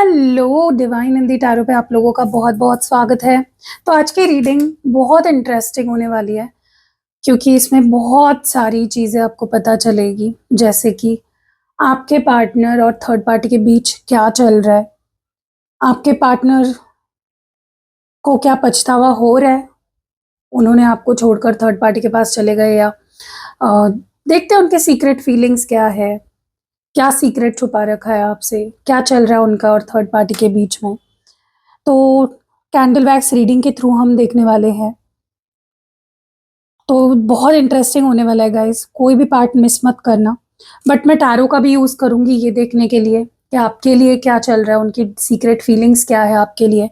Hello divine Hindi tarot पे आप लोगों का बहुत बहुत स्वागत है। तो आज की रीडिंग बहुत इंटरेस्टिंग होने वाली है क्योंकि इसमें बहुत सारी चीज़ें आपको पता चलेगी, जैसे कि आपके पार्टनर और थर्ड पार्टी के बीच क्या चल रहा है, आपके पार्टनर को क्या पछतावा हो रहा है, उन्होंने आपको छोड़कर थर्ड पार्टी के पास चले गए या देखते हैं उनके सीक्रेट फीलिंग्स क्या है, क्या सीक्रेट छुपा रखा है आपसे, क्या चल रहा है उनका और थर्ड पार्टी के बीच में। तो कैंडल वैक्स रीडिंग के थ्रू हम देखने वाले हैं, तो बहुत इंटरेस्टिंग होने वाला है गाइस। कोई भी पार्ट मिस मत करना। बट मैं टैरो का भी यूज़ करूँगी ये देखने के लिए कि आपके लिए क्या चल रहा है, उनकी सीक्रेट फीलिंग्स क्या है आपके लिए।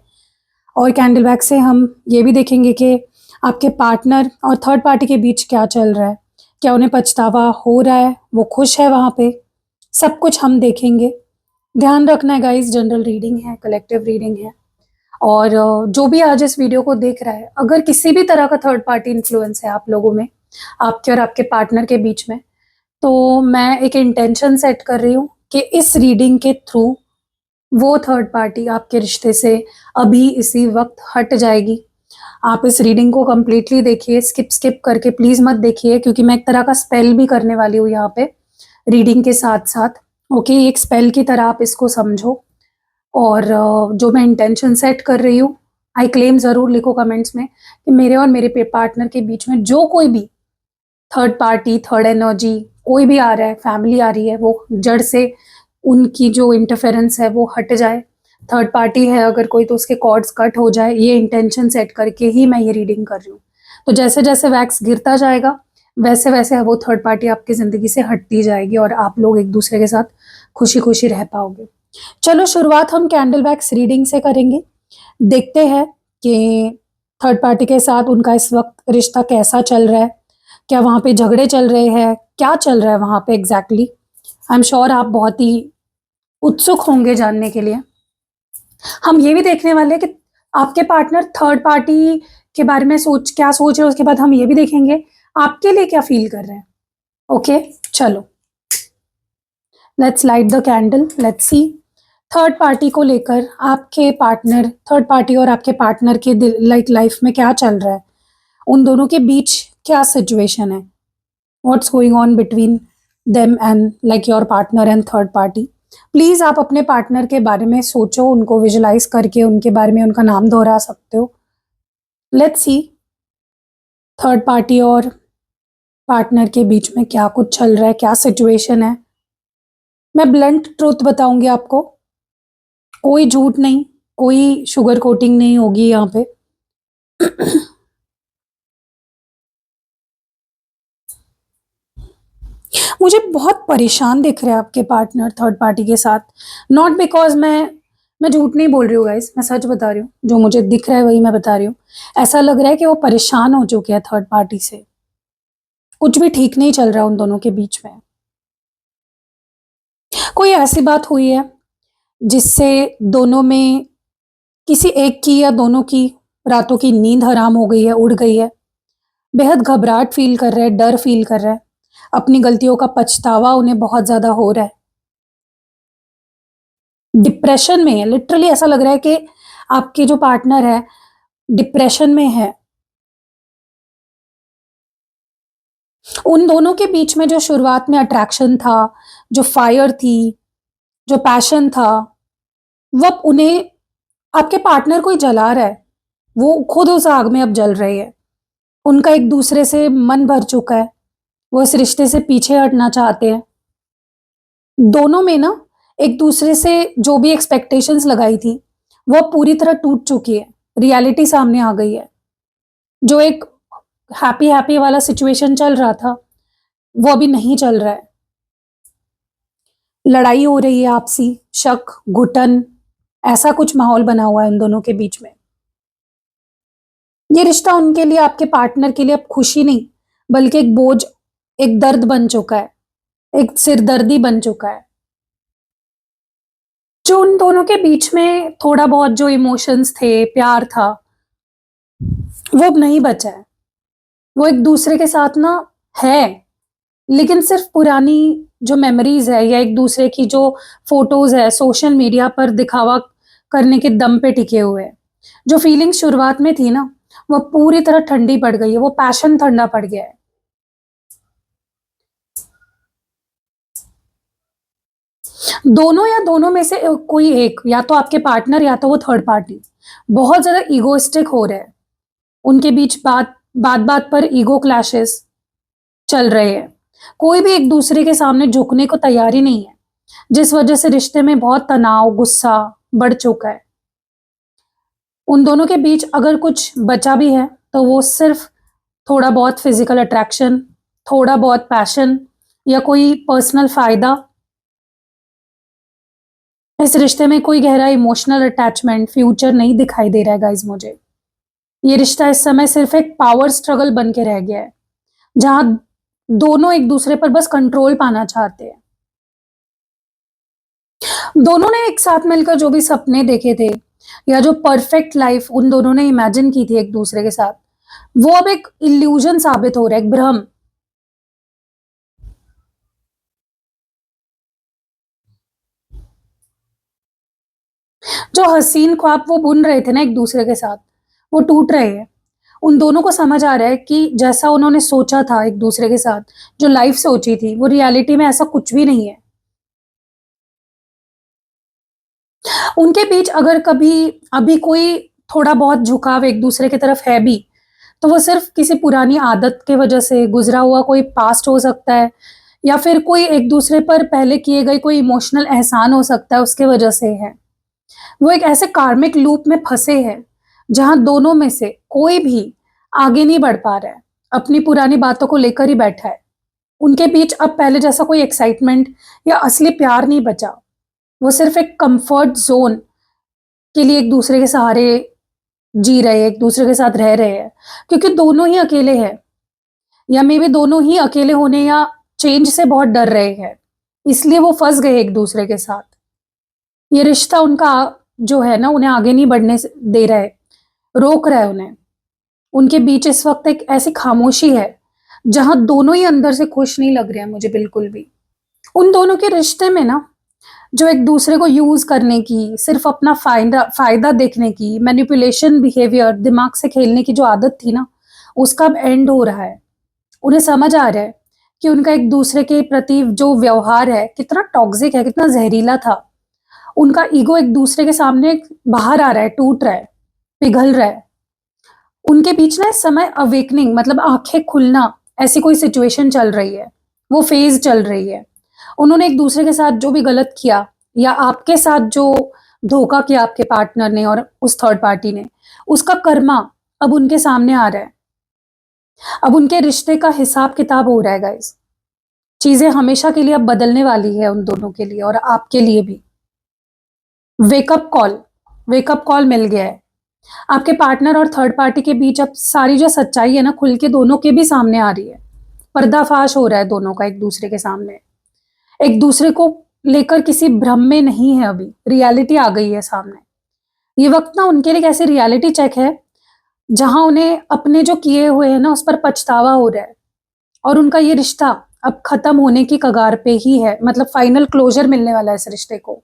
और कैंडल वैक्स से हम ये भी देखेंगे कि आपके पार्टनर और थर्ड पार्टी के बीच क्या चल रहा है, क्या उन्हें पछतावा हो रहा है, वो खुश है वहाँ पे, सब कुछ हम देखेंगे। ध्यान रखना है गाइस, जनरल रीडिंग है, कलेक्टिव रीडिंग है। और जो भी आज इस वीडियो को देख रहा है, अगर किसी भी तरह का थर्ड पार्टी इन्फ्लुएंस है आप लोगों में, आपके और आपके पार्टनर के बीच में, तो मैं एक इंटेंशन सेट कर रही हूँ कि इस रीडिंग के थ्रू वो थर्ड पार्टी आपके रिश्ते से अभी इसी वक्त हट जाएगी। आप इस रीडिंग को कंप्लीटली देखिए, स्किप करके प्लीज़ मत देखिए, क्योंकि मैं एक तरह का स्पेल भी करने वाली हूँ यहाँ पे रीडिंग के साथ साथ। ओके, एक स्पेल की तरह आप इसको समझो। और जो मैं इंटेंशन सेट कर रही हूँ, आई क्लेम ज़रूर लिखो कमेंट्स में कि मेरे और मेरे पार्टनर के बीच में जो कोई भी थर्ड पार्टी, थर्ड एनर्जी कोई भी आ रहा है, फैमिली आ रही है, वो जड़ से उनकी जो इंटरफेरेंस है वो हट जाए। थर्ड पार्टी है अगर कोई, तो उसके कॉर्ड्स कट हो जाए। ये इंटेंशन सेट करके ही मैं ये रीडिंग कर रही हूँ। तो जैसे जैसे वैक्स गिरता जाएगा वैसे वैसे वो थर्ड पार्टी आपकी ज़िंदगी से हटती जाएगी और आप लोग एक दूसरे के साथ खुशी खुशी रह पाओगे। चलो शुरुआत हम कैंडल वैक्स रीडिंग से करेंगे। देखते हैं कि थर्ड पार्टी के साथ उनका इस वक्त रिश्ता कैसा चल रहा है, क्या वहाँ पे झगड़े चल रहे हैं, क्या चल रहा है वहाँ पे एग्जैक्टली। आई एम श्योर आप बहुत ही उत्सुक होंगे जानने के लिए। हम ये भी देखने वाले हैं कि आपके पार्टनर थर्ड पार्टी के बारे में क्या सोच रहे हैं। उसके बाद हम ये भी देखेंगे आपके लिए क्या फील कर रहे हैं। ओके, चलो let's light the candle, let's see third party को लेकर आपके पार्टनर, थर्ड पार्टी और आपके पार्टनर के दिल लाइफ में क्या चल रहा है, उन दोनों के बीच क्या सिचुएशन है, what's going on between them and your partner and third party. Please आप अपने पार्टनर के बारे में सोचो, उनको विजुलाइज करके उनके बारे में उनका नाम दोहरा सकते हो। लेट्स सी थर्ड पार्टी और पार्टनर के बीच में क्या कुछ चल रहा है, क्या सिचुएशन है। मैं ब्लंट ट्रूथ बताऊंगी आपको, कोई झूठ नहीं, कोई शुगर कोटिंग नहीं होगी यहाँ पे। मुझे बहुत परेशान दिख रहे हैं आपके पार्टनर थर्ड पार्टी के साथ। नॉट बिकॉज मैं झूठ नहीं बोल रही हूँ गाइस, मैं सच बता रही हूँ, जो मुझे दिख रहा है वही मैं बता रही हूँ। ऐसा लग रहा है कि वो परेशान हो चुके हैं थर्ड पार्टी से, कुछ भी ठीक नहीं चल रहा उन दोनों के बीच में। कोई ऐसी बात हुई है जिससे दोनों में किसी एक की या दोनों की रातों की नींद हराम हो गई है, उड़ गई है। बेहद घबराहट फील कर रहे हैं, डर फील कर रहे हैं, अपनी गलतियों का पछतावा उन्हें बहुत ज्यादा हो रहा है, डिप्रेशन में है। लिटरली ऐसा लग रहा है कि आपके जो पार्टनर है डिप्रेशन में है। उन दोनों के बीच में जो शुरुआत में अट्रैक्शन था, जो फायर थी, जो पैशन था, वो अब उन्हें, आपके पार्टनर को ही जला रहा है। वो खुद उस आग में अब जल रहे हैं। उनका एक दूसरे से मन भर चुका है, वो इस रिश्ते से पीछे हटना चाहते हैं। दोनों में ना एक दूसरे से जो भी एक्सपेक्टेशंस लगाई थी वो पूरी तरह टूट चुकी है, रियलिटी सामने आ गई है। जो एक हैप्पी हैप्पी वाला सिचुएशन चल रहा था वो अभी नहीं चल रहा है। लड़ाई हो रही है, आपसी शक, घुटन, ऐसा कुछ माहौल बना हुआ है इन दोनों के बीच में। ये रिश्ता उनके लिए, आपके पार्टनर के लिए अब खुशी नहीं बल्कि एक बोझ, एक दर्द बन चुका है, एक सिरदर्दी बन चुका है। जो उन दोनों के बीच में थोड़ा बहुत जो इमोशंस थे, प्यार था, वो अब नहीं बचा है। वो एक दूसरे के साथ ना है, लेकिन सिर्फ पुरानी जो मेमोरीज है या एक दूसरे की जो फोटोज है सोशल मीडिया पर दिखावा करने के दम पे टिके हुए हैं। जो फीलिंग शुरुआत में थी ना, वो पूरी तरह ठंडी पड़ गई है, वो पैशन ठंडा पड़ गया है। दोनों या दोनों में से कोई एक, या तो आपके पार्टनर या तो वो थर्ड पार्टी बहुत ज्यादा ईगोइस्टिक हो रहे हैं। उनके बीच बात बात बात पर ईगो क्लैशेस चल रहे हैं। कोई भी एक दूसरे के सामने झुकने को तैयार ही नहीं है, जिस वजह से रिश्ते में बहुत तनाव गुस्सा बढ़ चुका है। उन दोनों के बीच अगर कुछ बचा भी है तो वो सिर्फ थोड़ा बहुत फिजिकल अट्रैक्शन, थोड़ा बहुत पैशन या कोई पर्सनल फायदा। इस रिश्ते में कोई गहरा इमोशनल अटैचमेंट फ्यूचर नहीं दिखाई दे रहा है गाइज मुझे। ये रिश्ता इस समय सिर्फ एक पावर स्ट्रगल बन के रह गया है, जहां दोनों एक दूसरे पर बस कंट्रोल पाना चाहते हैं। दोनों ने एक साथ मिलकर जो भी सपने देखे थे या जो परफेक्ट लाइफ उन दोनों ने इमेजिन की थी एक दूसरे के साथ, वो अब एक इल्यूजन साबित हो रहा है, एक भ्रम। जो हसीन ख्वाब वो बुन रहे थे ना एक दूसरे के साथ, वो टूट रहे हैं। उन दोनों को समझ आ रहा है कि जैसा उन्होंने सोचा था एक दूसरे के साथ, जो लाइफ सोची थी, वो रियलिटी में ऐसा कुछ भी नहीं है। उनके बीच अगर कभी अभी कोई थोड़ा बहुत झुकाव एक दूसरे की तरफ है भी, तो वो सिर्फ किसी पुरानी आदत के वजह से, गुजरा हुआ कोई पास्ट हो सकता है, या फिर कोई एक दूसरे पर पहले किए गए कोई इमोशनल एहसान हो सकता है, उसके वजह से है। वो एक ऐसे कार्मिक लूप में फंसे हैं जहां दोनों में से कोई भी आगे नहीं बढ़ पा रहा है, अपनी पुरानी बातों को लेकर ही बैठा है। उनके बीच अब पहले जैसा कोई एक्साइटमेंट या असली प्यार नहीं बचा। वो सिर्फ एक कंफर्ट जोन के लिए एक दूसरे के सहारे जी रहे हैं, एक दूसरे के साथ रह रहे हैं, क्योंकि दोनों ही अकेले हैं, या मे बी दोनों ही अकेले होने या चेंज से बहुत डर रहे हैं, इसलिए वो फंस गए एक दूसरे के साथ। ये रिश्ता उनका जो है ना, उन्हें आगे नहीं बढ़ने दे रहा है, रोक रहा है उन्हें। उनके बीच इस वक्त एक ऐसी खामोशी है जहां दोनों ही अंदर से खुश नहीं लग रहे हैं मुझे बिल्कुल भी। उन दोनों के रिश्ते में ना, जो एक दूसरे को यूज करने की, सिर्फ अपना फायदा फायदा देखने की, मैनिपुलेशन बिहेवियर, दिमाग से खेलने की जो आदत थी ना, उसका अब एंड हो रहा है। उन्हें समझ आ रहा है कि उनका एक दूसरे के प्रति जो व्यवहार है कितना टॉक्सिक है, कितना जहरीला था। उनका ईगो एक दूसरे के सामने बाहर आ रहा है, टूट रहा है, पिघल रहा है। उनके बीच ना इस समय अवेकनिंग मतलब आंखें खुलना ऐसी कोई सिचुएशन चल रही है, वो फेज चल रही है। उन्होंने एक दूसरे के साथ जो भी गलत किया, या आपके साथ जो धोखा किया आपके पार्टनर ने और उस थर्ड पार्टी ने, उसका कर्मा अब उनके सामने आ रहा है। अब उनके रिश्ते का हिसाब किताब हो रहा है गाइस। चीजें हमेशा के लिए अब बदलने वाली है उन दोनों के लिए और आपके लिए भी। वेकअप कॉल, वेकअप कॉल मिल गया है। आपके पार्टनर और थर्ड पार्टी के बीच अब सारी जो सच्चाई है ना, खुल के दोनों के भी सामने आ रही है। पर्दाफाश हो रहा है दोनों का एक दूसरे के सामने। एक दूसरे को लेकर किसी भ्रम में नहीं है, अभी रियलिटी आ गई है सामने। ये वक्त ना उनके लिए कैसे रियलिटी चेक है, जहां उन्हें अपने जो किए हुए हैं ना, उस पर पछतावा हो रहा है। और उनका ये रिश्ता अब खत्म होने की कगार पे ही है, मतलब फाइनल क्लोजर मिलने वाला है इस रिश्ते को।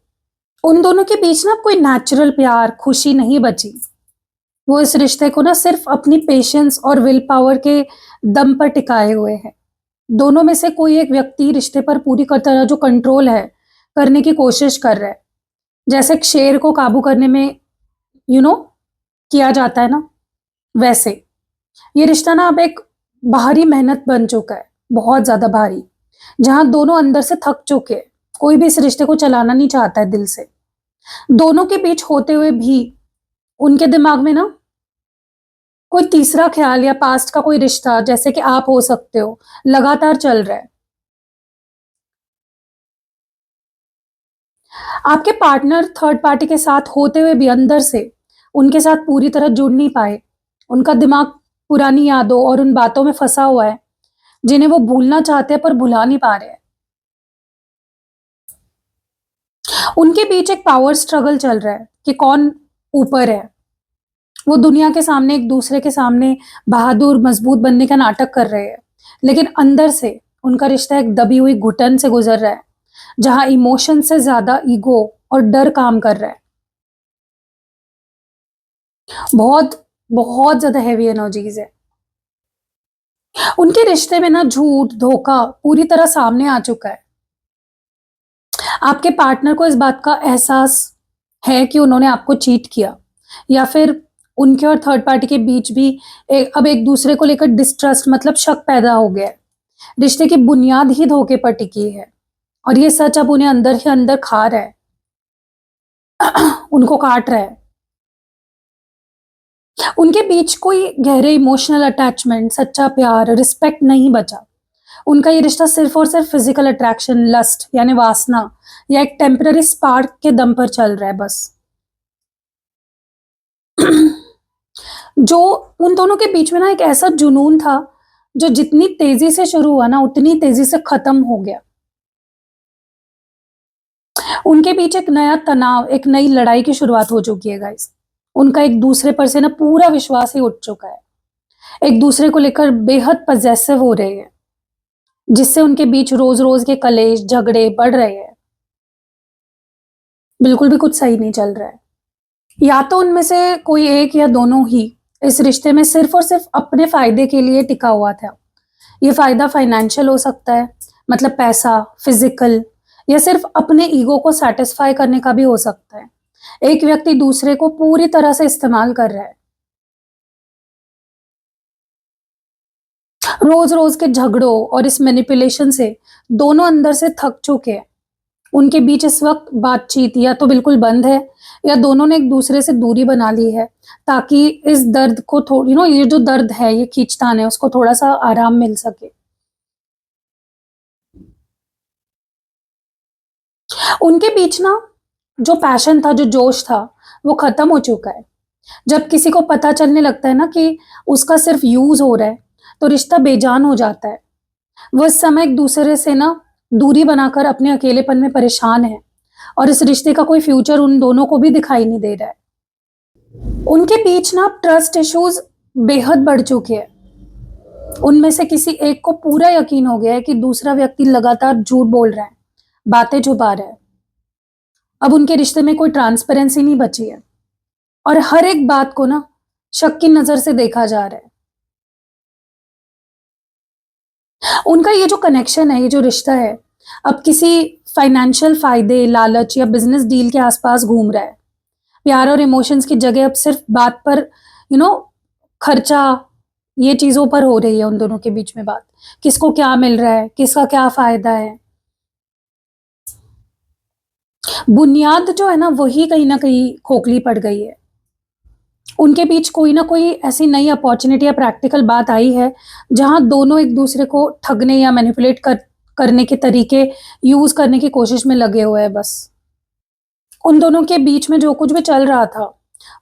उन दोनों के बीच ना कोई नेचुरल प्यार, खुशी नहीं बची। वो इस रिश्ते को ना सिर्फ अपनी पेशेंस और विल पावर के दम पर टिकाए हुए हैं। दोनों में से कोई एक व्यक्ति रिश्ते पर पूरी तरह जो कंट्रोल है करने की कोशिश कर रहा है, जैसे एक शेर को काबू करने में यू नो किया जाता है ना, वैसे ये रिश्ता ना अब एक बाहरी मेहनत बन चुका है, बहुत ज्यादा भारी, जहां दोनों अंदर से थक चुके हैं। कोई भी इस रिश्ते को चलाना नहीं चाहता है दिल से। दोनों के बीच होते हुए भी उनके दिमाग में ना कोई तीसरा ख्याल या पास्ट का कोई रिश्ता, जैसे कि आप हो सकते हो, लगातार चल रहा है। आपके पार्टनर थर्ड पार्टी के साथ होते हुए भी अंदर से उनके साथ पूरी तरह जुड़ नहीं पाए। उनका दिमाग पुरानी यादों और उन बातों में फंसा हुआ है जिन्हें वो भूलना चाहते हैं पर भुला नहीं पा रहे हैं। उनके बीच एक पावर स्ट्रगल चल रहा है कि कौन ऊपर है। वो दुनिया के सामने, एक दूसरे के सामने बहादुर मजबूत बनने का नाटक कर रहे हैं, लेकिन अंदर से उनका रिश्ता एक दबी हुई घुटन से गुजर रहा है, जहां इमोशन से ज्यादा ईगो और डर काम कर रहा है। बहुत बहुत ज्यादा हैवी एनर्जीज है। उनके रिश्ते में ना झूठ, धोखा पूरी तरह सामने आ चुका है। आपके पार्टनर को इस बात का एहसास है कि उन्होंने आपको चीट किया, या फिर उनके और थर्ड पार्टी के बीच भी अब एक दूसरे को लेकर डिस्ट्रस्ट मतलब शक पैदा हो गया है। रिश्ते की बुनियाद ही धोखे पर टिकी है, और ये सच अब उन्हें अंदर ही अंदर खा रहा है, उनको काट रहा है। उनके बीच कोई गहरे इमोशनल अटैचमेंट, सच्चा प्यार, रिस्पेक्ट नहीं बचा। उनका ये रिश्ता सिर्फ और सिर्फ फिजिकल अट्रैक्शन, लस्ट यानी वासना, या एक टेम्पररी स्पार्क के दम पर चल रहा है बस। जो उन दोनों के बीच में ना एक ऐसा जुनून था, जो जितनी तेजी से शुरू हुआ ना उतनी तेजी से खत्म हो गया। उनके बीच एक नया तनाव, एक नई लड़ाई की शुरुआत हो चुकी है गाइस। उनका एक दूसरे पर से ना पूरा विश्वास ही उठ चुका है। एक दूसरे को लेकर बेहद पजेसिव हो रहे हैं, जिससे उनके बीच रोज रोज के कलेश, झगड़े बढ़ रहे हैं। बिल्कुल भी कुछ सही नहीं चल रहा है। या तो उनमें से कोई एक या दोनों ही इस रिश्ते में सिर्फ और सिर्फ अपने फायदे के लिए टिका हुआ था। ये फायदा फाइनेंशियल हो सकता है, मतलब पैसा, फिजिकल, या सिर्फ अपने ईगो को सेटिस्फाई करने का भी हो सकता है। एक व्यक्ति दूसरे को पूरी तरह से इस्तेमाल कर रहा है। रोज रोज के झगड़ों और इस मैनिपुलेशन से दोनों अंदर से थक चुके हैं। उनके बीच इस वक्त बातचीत या तो बिल्कुल बंद है, या दोनों ने एक दूसरे से दूरी बना ली है, ताकि इस दर्द को थोड़ी ये जो दर्द है, ये खींचतान है, उसको थोड़ा सा आराम मिल सके। उनके बीच ना जो पैशन था, जो जोश था, वो खत्म हो चुका है। जब किसी को पता चलने लगता है ना कि उसका सिर्फ यूज हो रहा है, तो रिश्ता बेजान हो जाता है। वो इस समय एक दूसरे से ना दूरी बनाकर अपने अकेलेपन में परेशान है, और इस रिश्ते का कोई फ्यूचर उन दोनों को भी दिखाई नहीं दे रहा है। उनके बीच ना ट्रस्ट इश्यूज बेहद बढ़ चुके हैं। उनमें से किसी एक को पूरा यकीन हो गया है कि दूसरा व्यक्ति लगातार झूठ बोल रहा है, बातें छुपा रहा है। अब उनके रिश्ते में कोई ट्रांसपेरेंसी नहीं बची है, और हर एक बात को ना शक की नजर से देखा जा रहा है। उनका ये जो कनेक्शन है, ये जो रिश्ता है, अब किसी फाइनेंशियल फायदे, लालच या बिजनेस डील के आसपास घूम रहा है। प्यार और इमोशंस की जगह अब सिर्फ बात पर, यू नो खर्चा, ये चीजों पर हो रही है उन दोनों के बीच में बात। किसको क्या मिल रहा है, किसका क्या फायदा है। बुनियाद जो है ना, वही कहीं ना कहीं खोखली पड़ गई है। उनके बीच कोई ना कोई ऐसी नई अपॉर्चुनिटी या प्रैक्टिकल बात आई है, जहां दोनों एक दूसरे को ठगने या मैनिपुलेट करने के तरीके यूज करने की कोशिश में लगे हुए हैं बस। उन दोनों के बीच में जो कुछ भी चल रहा था,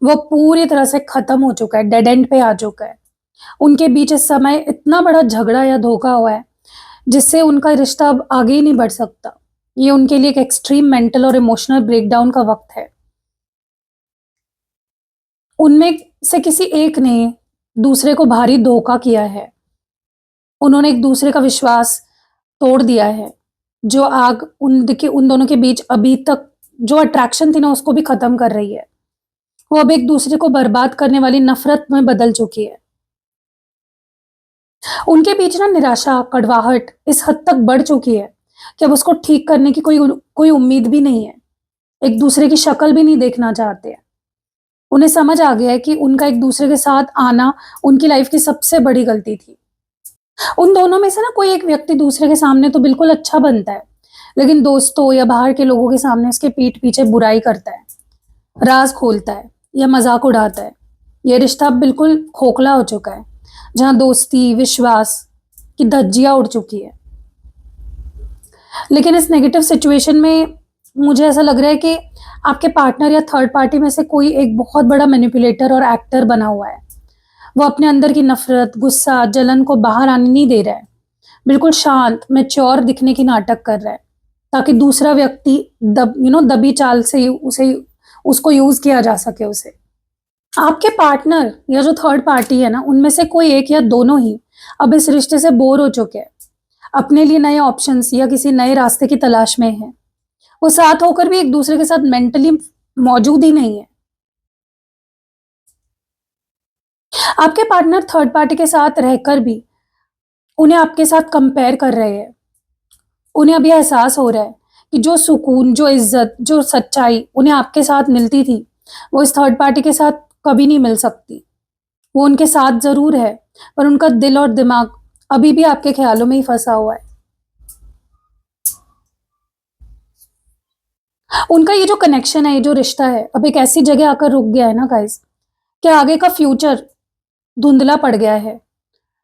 वो पूरी तरह से खत्म हो चुका है, डेड एंड पे आ चुका है। उनके बीच इस समय इतना बड़ा झगड़ा या धोखा हुआ है, जिससे उनका रिश्ता अब आगे ही नहीं बढ़ सकता। ये उनके लिए एक एक्सट्रीम मेंटल और इमोशनल ब्रेकडाउन का वक्त है। उनमें से किसी एक ने दूसरे को भारी धोखा किया है। उन्होंने एक दूसरे का विश्वास तोड़ दिया है। जो आग उन दोनों के बीच अभी तक जो अट्रैक्शन थी ना, उसको भी खत्म कर रही है। वो अब एक दूसरे को बर्बाद करने वाली नफरत में बदल चुकी है। उनके बीच ना निराशा, कड़वाहट इस हद तक बढ़ चुकी है कि अब उसको ठीक करने की कोई कोई उम्मीद भी नहीं है। एक दूसरे की शक्ल भी नहीं देखना चाहते हैं। उन्हें समझ आ गया है कि उनका एक दूसरे के साथ आना उनकी लाइफ की सबसे बड़ी गलती थी। उन दोनों में से ना कोई एक व्यक्ति दूसरे के सामने तो बिल्कुल अच्छा बनता है, लेकिन दोस्तों या बाहर के लोगों के सामने उसके पीठ पीछे बुराई करता है, राज खोलता है या मजाक उड़ाता है। यह रिश्ता अब बिल्कुल खोखला हो चुका है, जहां दोस्ती, विश्वास की धज्जियां उड़ चुकी है। लेकिन इस नेगेटिव सिचुएशन में मुझे ऐसा लग रहा है कि आपके पार्टनर या थर्ड पार्टी में से कोई एक बहुत बड़ा मैनिपुलेटर और एक्टर बना हुआ है। वो अपने अंदर की नफरत, गुस्सा, जलन को बाहर आने नहीं दे रहा है। बिल्कुल शांत, मैच्योर दिखने की नाटक कर रहा है, ताकि दूसरा व्यक्ति दबी चाल से उसे उसको यूज किया जा सके उसे। आपके पार्टनर या जो थर्ड पार्टी है ना, उनमें से कोई एक या दोनों ही अब इस रिश्ते से बोर हो चुके हैं। अपने लिए नए ऑप्शंस या किसी नए रास्ते की तलाश में है। वो साथ होकर भी एक दूसरे के साथ मेंटली मौजूद ही नहीं है। आपके पार्टनर थर्ड पार्टी के साथ रहकर भी उन्हें आपके साथ कंपेयर कर रहे हैं। उन्हें अभी एहसास हो रहा है कि जो सुकून, जो इज्जत, जो सच्चाई उन्हें आपके साथ मिलती थी, वो इस थर्ड पार्टी के साथ कभी नहीं मिल सकती। वो उनके साथ जरूर है, पर उनका दिल और दिमाग अभी भी आपके ख्यालों में ही फंसा हुआ है। उनका ये जो कनेक्शन है, ये जो रिश्ता है, अब एक ऐसी जगह आकर रुक गया है ना गाइस, कि आगे का फ्यूचर धुंधला पड़ गया है।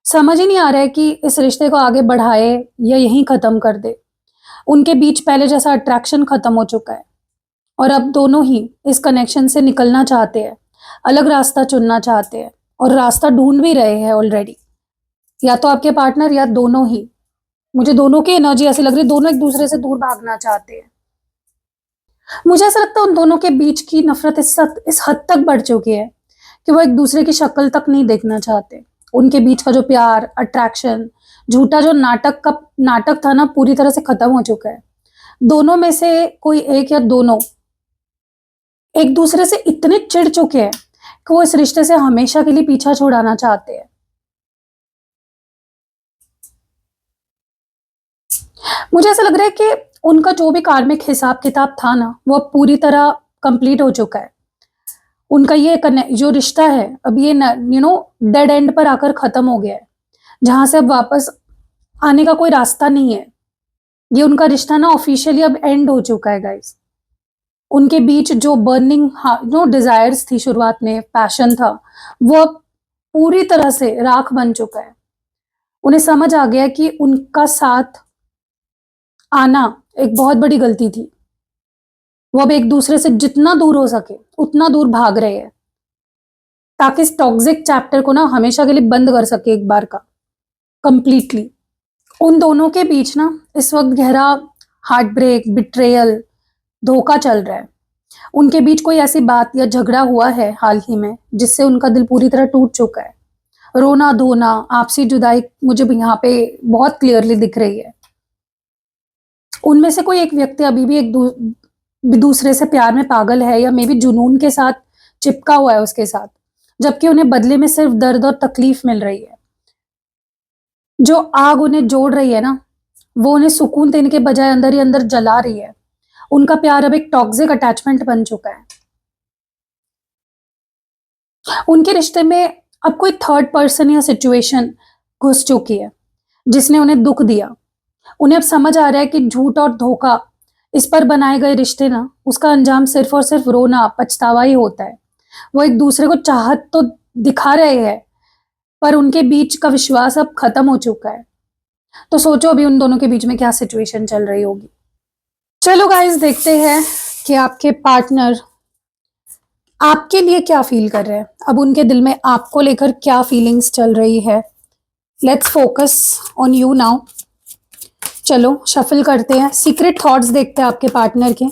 समझ ही नहीं आ रहा है कि इस रिश्ते को आगे बढ़ाए या यहीं खत्म कर दे। उनके बीच पहले जैसा अट्रैक्शन खत्म हो चुका है और अब दोनों ही इस कनेक्शन से निकलना चाहते हैं, अलग रास्ता चुनना चाहते हैं और रास्ता ढूंढ भी रहे हैं ऑलरेडी। या तो आपके पार्टनर या दोनों ही। मुझे दोनों की एनर्जी ऐसी लग रही है, दोनों एक दूसरे से दूर भागना चाहते हैं। मुझे ऐसा लगता है उन दोनों के बीच की नफरत इस हद तक बढ़ चुकी है कि वो एक दूसरे की शक्ल तक नहीं देखना चाहते। उनके बीच का जो प्यार, अट्रैक्शन, झूठा जो नाटक था ना, पूरी तरह से खत्म हो चुका है। दोनों में से कोई एक या दोनों एक दूसरे से इतने चिढ़ चुके हैं कि वो इस रिश्ते से हमेशा के लिए पीछा छुड़ाना चाहते हैं। मुझे ऐसा लग रहा है कि उनका जो भी कार्मिक हिसाब किताब था ना, वो अब पूरी तरह कंप्लीट हो चुका है। उनका ये जो रिश्ता है, अब ये डेड एंड पर आकर खत्म हो गया है, जहां से अब वापस आने का कोई रास्ता नहीं है। ये उनका रिश्ता ना ऑफिशियली अब एंड हो चुका है गाइस। उनके बीच जो बर्निंग जो डिजायर्स थी शुरुआत में, पैशन था, वो अब पूरी तरह से राख बन चुका है। उन्हें समझ आ गया कि उनका साथ आना एक बहुत बड़ी गलती थी। वो अब एक दूसरे से जितना दूर हो सके उतना दूर भाग रहे हैं, ताकि इस टॉक्सिक चैप्टर को ना हमेशा के लिए बंद कर सके एक बार का, कंप्लीटली। उन दोनों के बीच ना इस वक्त गहरा हार्ट ब्रेक, बिट्रेयल, धोखा चल रहा है। उनके बीच कोई ऐसी बात या झगड़ा हुआ है हाल ही में जिससे उनका दिल पूरी तरह टूट चुका है। रोना धोना, आपसी जुदाई मुझे भी यहाँ पे बहुत क्लियरली दिख रही है। उनमें से कोई एक व्यक्ति अभी भी दूसरे से प्यार में पागल है, या मे बी जुनून के साथ चिपका हुआ है उसके साथ, जबकि उन्हें बदले में सिर्फ दर्द और तकलीफ मिल रही है। जो आग उन्हें जोड़ रही है ना, वो उन्हें सुकून देने के बजाय अंदर ही अंदर जला रही है। उनका प्यार अब एक टॉक्सिक अटैचमेंट बन चुका है। उनके रिश्ते में अब कोई थर्ड पर्सन या सिचुएशन घुस चुकी है जिसने उन्हें दुख दिया। उन्हें अब समझ आ रहा है कि झूठ और धोखा, इस पर बनाए गए रिश्ते ना, उसका अंजाम सिर्फ और सिर्फ रोना, पछतावा ही होता है। वो एक दूसरे को चाहत तो दिखा रहे हैं, पर उनके बीच का विश्वास अब खत्म हो चुका है। तो सोचो अभी उन दोनों के बीच में क्या सिचुएशन चल रही होगी। चलो गाइस, देखते हैं कि आपके पार्टनर आपके लिए क्या फील कर रहे हैं। अब उनके दिल में आपको लेकर क्या फीलिंग्स चल रही है। Let's focus on you now. चलो शफल करते हैं, सीक्रेट थॉट्स देखते हैं आपके पार्टनर के।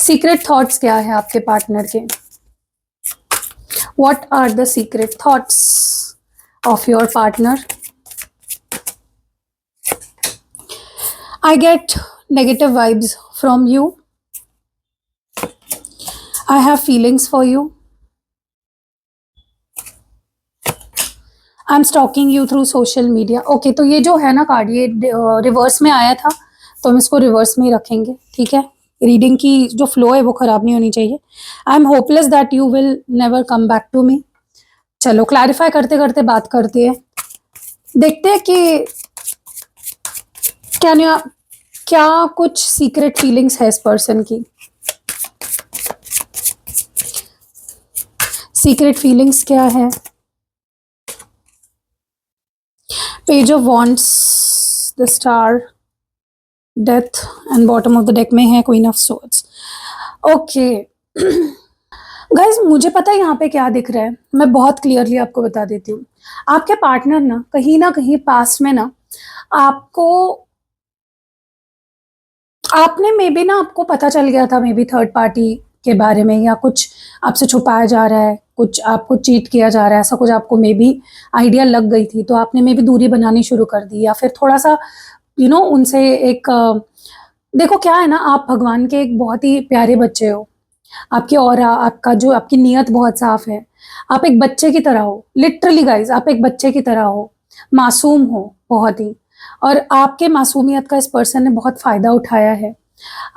सीक्रेट थॉट्स क्या है आपके पार्टनर के? What are the secret thoughts of your partner? I get negative vibes from you. I have feelings for you. I'm stalking you through social media. Okay, तो ये जो है ना कार्ड, ये रिवर्स में आया था, तो हम इसको रिवर्स में ही रखेंगे, ठीक है। रीडिंग की जो फ्लो है वो खराब नहीं होनी चाहिए। I am hopeless that you will never come back to me. चलो क्लैरिफाई करते करते बात करते हैं, देखते हैं कि क्या कुछ सीक्रेट फीलिंग्स है इस पर्सन की। सीक्रेट फीलिंग्स क्या है? Page of wands, the star, death and bottom of the deck में है queen of swords. Okay guys, मुझे पता है यहाँ पे क्या दिख रहा है, मैं बहुत क्लियरली आपको बता देती हूँ। आपके पार्टनर ना कहीं पास्ट में ना आपने मे बी ना, आपको पता चल गया था मे बी थर्ड पार्टी के बारे में, या कुछ आपसे छुपाया जा रहा है, कुछ आपको चीट किया जा रहा है, ऐसा कुछ आपको मे बी आइडिया लग गई थी, तो आपने मे बी दूरी बनानी शुरू कर दी, या फिर थोड़ा-सा उनसे एक देखो क्या है ना, आप भगवान के एक बहुत ही प्यारे बच्चे हो। आपकी ऑरा, आपका जो आपकी नीयत बहुत साफ है। आप एक बच्चे की तरह हो, लिटरली गाइज़ आप एक बच्चे की तरह हो, मासूम हो बहुत ही, और आपके मासूमियत का इस पर्सन ने बहुत फ़ायदा उठाया है।